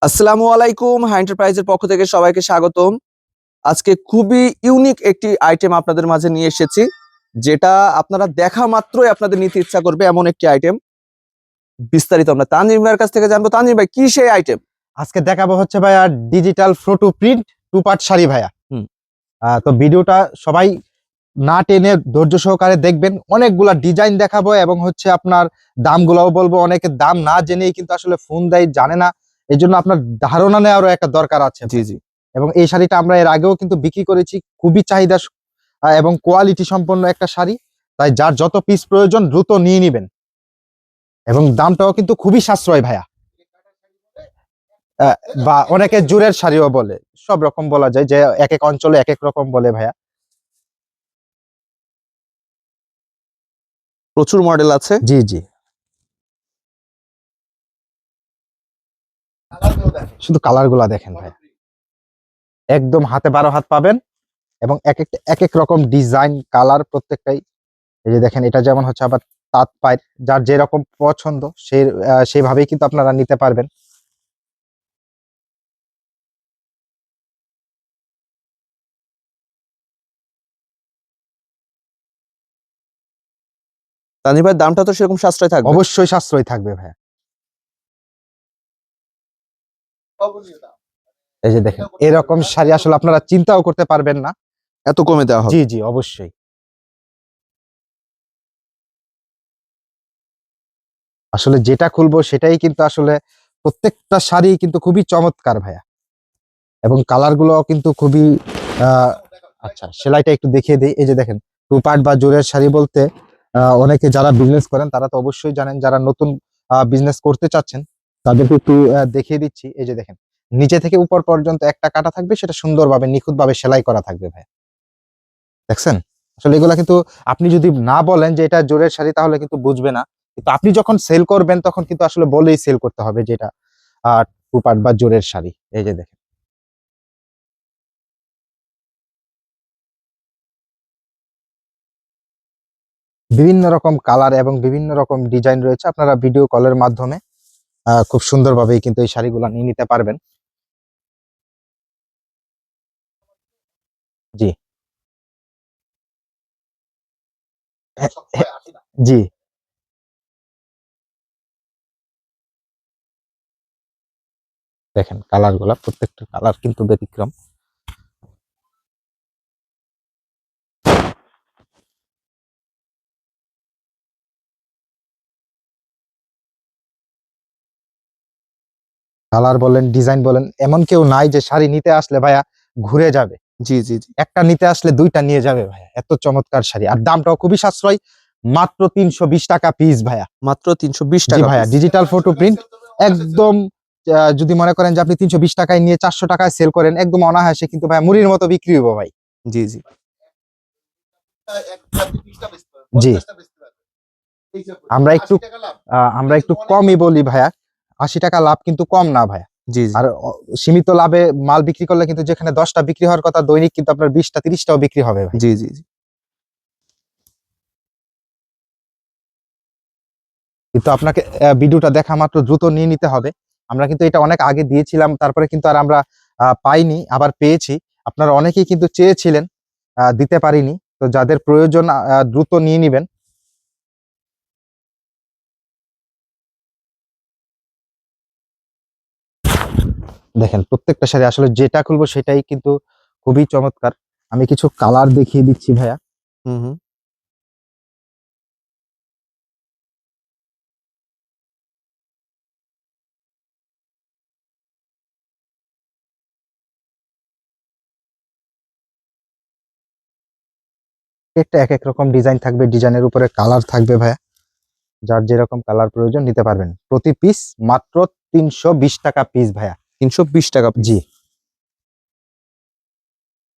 আসসালামু আলাইকুম, হাই এন্টারপ্রাইজের পক্ষ থেকে সবাইকে স্বাগতম। আজকে খুবই ইউনিক একটি আইটেম আপনাদের মাঝে নিয়ে এসেছি, যেটা আপনারা দেখা মাত্রই আপনাদের নিতে ইচ্ছা করবে এমন একটি আইটেম। বিস্তারিত আমরা তানজিম ভাইয়ের কাছ থেকে জানবো। তানজিম ভাই, কি সেই আইটেম? আজকে দেখাবো হচ্ছে ভাইয়া digital photo print two part sari ভাইয়া। হুম। তো ভিডিওটা সবাই না টেনে ধৈর্য সহকারে দেখবেন। অনেকগুলা ডিজাইন দেখাবো এবং হচ্ছে আপনার দামগুলোও বলবো। অনেকে দাম না জেনেই কিন্তু আসলে ফোন দেয়, জানে না, এই জন্য আপনার ধারণা নেওয়ারও একটা দরকার আছে। জি জি। এবং এই শাড়িটা আমরা এর আগেও কিন্তু বিক্রি করেছি, খুবই চাহিদা এবং কোয়ালিটি সম্পন্ন একটা শাড়ি। তাই যার যত পিস প্রয়োজন দ্রুত নিয়ে নিবেন, এবং দামটাও কিন্তু খুবই সাশ্রয় ভাইয়া। বা অনেকে জুরের শাড়িও বলে, সব রকম বলা যায়, যে এক এক অঞ্চলে এক এক রকম বলে ভাইয়া। প্রচুর মডেল আছে। জি জি, শুধু কালার গুলা দেখেন ভাইয়া, একদম হাতে 12 হাত পাবেন, এবং এক এক রকম ডিজাইন কালার প্রত্যেকটাই। এই যে দেখেন, এটা যেমন হচ্ছে আবার তাঁত পায়, যার যেরকম পছন্দ সেইভাবেই কিন্তু আপনারা নিতে পারবেন। তানজিম ভাইয়ের দামটা তো সেরকম সাশ্রয় থাকবে। অবশ্যই সাশ্রয় থাকবে ভাইয়া। এই যে দেখেন, এরকম শাড়ি আসলে আপনারা চিন্তাও করতে পারবেন না, এত কমে দেওয়া হবে। জি জি অবশ্যই। আসলে যেটা খুলবো সেটাই কিন্তু আসলে প্রত্যেকটা শাড়ি কিন্তু খুবই চমৎকার ভাইয়া, এবং কালার গুলো কিন্তু খুবই আচ্ছা, সেলাইটা একটু দেখিয়ে দিই। এই যে দেখেন, টু পার্ট বা জোরের শাড়ি বলতে অনেকে যারা বিজনেস করেন তারা তো অবশ্যই জানেন, যারা নতুন বিজনেস করতে চাচ্ছেন তাদেরকে একটু দেখিয়ে দিচ্ছি। এই যে দেখেন, নিচে থেকে উপর পর্যন্ত একটা কাটা থাকবে, সেটা সুন্দরভাবে নিখুঁতভাবে সেলাই করা থাকবে ভাই। দেখছেন? আসলে এগুলা কিন্তু আপনি যদি না বলেন যে এটা জোরের শাড়ি, তাহলে কিন্তু বুঝবে না। কিন্তু আপনি যখন সেল করবেন তখন কিন্তু আসলে বলেই সেল করতে হবে যে এটা টু পার্ট বা জোরের শাড়ি। এই যে দেখেন, বিভিন্ন রকম কালার এবং বিভিন্ন রকম ডিজাইন রয়েছে। আপনারা ভিডিও কলের মাধ্যমে খুব সুন্দরভাবেই কিন্তু এই শাড়িগুলো নিয়ে নিতে পারবেন। জি জি, দেখেন কালার গুলা, প্রত্যেকটা কালার কিন্তু ব্যতিক্রম। কালার বলেন, ডিজাইন বলেন, এমন কেউ নাই যে শাড়ি নিতে আসলে ভাইয়া ঘুরে যাবে। জি জি জি। একটা নিতে আসলে দুইটা নিয়ে যাবে ভাইয়া, এত চমৎকার শাড়ি। আর দামটাও খুবই সাশ্রয়, মাত্র 320 টাকা পিস ভাইয়া। মাত্র 320 জি টাকা ভাইয়া, piece। ডিজিটাল ফটো প্রিন্ট একদম। যদি মনে করেন যে আপনি 320 টাকায় নিয়ে 400 টাকায় সেল করেন, একদম অনায়াসে কিন্তু ভাইয়া মুড়ির মতো বিক্রি হবো ভাই। জি জি। জি, আমরা একটু কমই বলি ভাইয়া, 80 টাকা লাভ কিন্তু কম না ভাইয়া। জি জি। আর সীমিত লাভে মাল বিক্রি করলে কিন্তু যেখানে 10টা বিক্রি হওয়ার কথা, দৈনিক কিন্তু আপনার 20টা 30টাও বিক্রি হবে ভাই। জি জি জি। কিন্তু আপনাকে ভিডিওটা দেখা মাত্র দ্রুত নিয়ে নিতে হবে। আমরা কিন্তু এটা অনেক আগে দিয়েছিলাম, তারপরে কিন্তু আর আমরা পাইনি, আবার পেয়েছি। আপনারা অনেকেই কিন্তু চেয়েছিলেন, দিতে পারিনি। তো যাদের প্রয়োজন দ্রুত নিয়ে নিবেন। দেখেন, প্রত্যেকটা শাড়ি আসলে যেটা খুলবো সেটাই কিন্তু খুবই চমৎকার। আমি কিছু কালার দেখিয়ে দিচ্ছি ভাইয়া। হুম হুম। একটা এক এক রকম ডিজাইন থাকবে, ডিজাইনের উপরে কালার থাকবে ভাইয়া। যার যেরকম কালার প্রয়োজন নিতে পারবেন। প্রতি পিস মাত্র 320 টাকা পিস ভাইয়া। 320 টাকা piece। জি,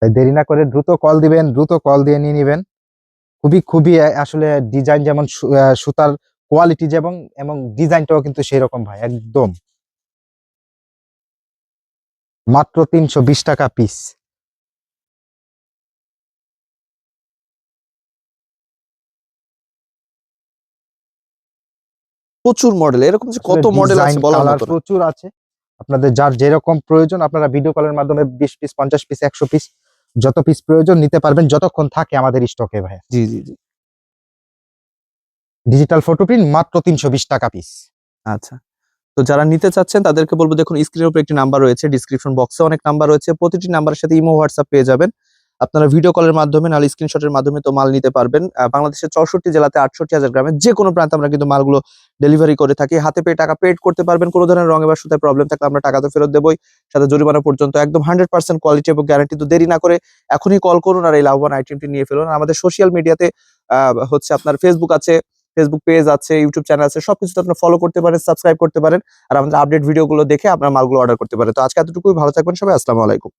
তাই দেরি না করে দ্রুত কল দিবেন, দ্রুত কল দিয়ে নিয়ে নিবেন। খুবই খুবই আসলে ডিজাইন যেমন, সুতার কোয়ালিটি যেমন, এবং ডিজাইনটাও কিন্তু সেই রকম ভাই, একদম। মাত্র 320 টাকা পিস। প্রচুর মডেল, এরকম যে আসলে কত মডেল ডিজাইন আছে বলার কালার মতো না। প্রচুর আছে। আপনাদের যার যেরকম প্রয়োজন আপনারা ভিডিও কলের মাধ্যমে 20 পিস 50 পিস 100 পিস যত পিস প্রয়োজন নিতে পারবেন যতক্ষণ থাকে আমাদের স্টকে ভাইয়া। জি জি জি। ডিজিটাল ফটো প্রিন্ট মাত্র 320 টাকা পিস। আচ্ছা, তো যারা নিতে চাচ্ছেন তাদেরকে বলবো, দেখুন স্ক্রিনের উপর একটি নাম্বার রয়েছে, ডিসক্রিপশন বক্সে অনেক নাম্বার রয়েছে, প্রতিটি নাম্বারের সাথে ইমো হোয়াটসঅ্যাপ পেয়ে যাবেন। আপনারা ভিডিও কলের মাধ্যমে নাহলে স্ক্রিনশটের মাধ্যমে তো মাল নিতে পারবেন। বাংলাদেশের 64 জেলাতে 68,000 গ্রামে যে কোনো প্রান্তে আমরা কিন্তু মালগুলো ডেলিভারি করে থাকি। হাতে পেয়ে টাকা পেড করতে পারবেন। কোনো ধরনের রঙে বা সুতায় প্রবলেম থাকলে আমরা টাকা তো ফেরত দেবই, সাথে জরিমানা পর্যন্ত। একদম 100% কোয়ালিটি এবং গ্যারান্টি। তো দেরি না করে এখনই কল করুন আর এই লাভবান আইটেমটি নিয়ে ফেলুন। আর আমাদের সোশ্যাল মিডিয়াতে হচ্ছে আপনার ফেসবুক আছে, ফেসবুক পেজ আছে, ইউটিউব চ্যানেল আছে, সবকিছুতে আপনারা ফলো করতে পারেন, সাবস্ক্রাইব করতে পারেন। আর আমাদের আপডেট ভিডিওগুলো দেখে আপনার মালগুলো অর্ডার করতে পারেন। তো আজকে এতটুকুই, ভালো থাকবেন সবাই, আসসালামু আলাইকুম।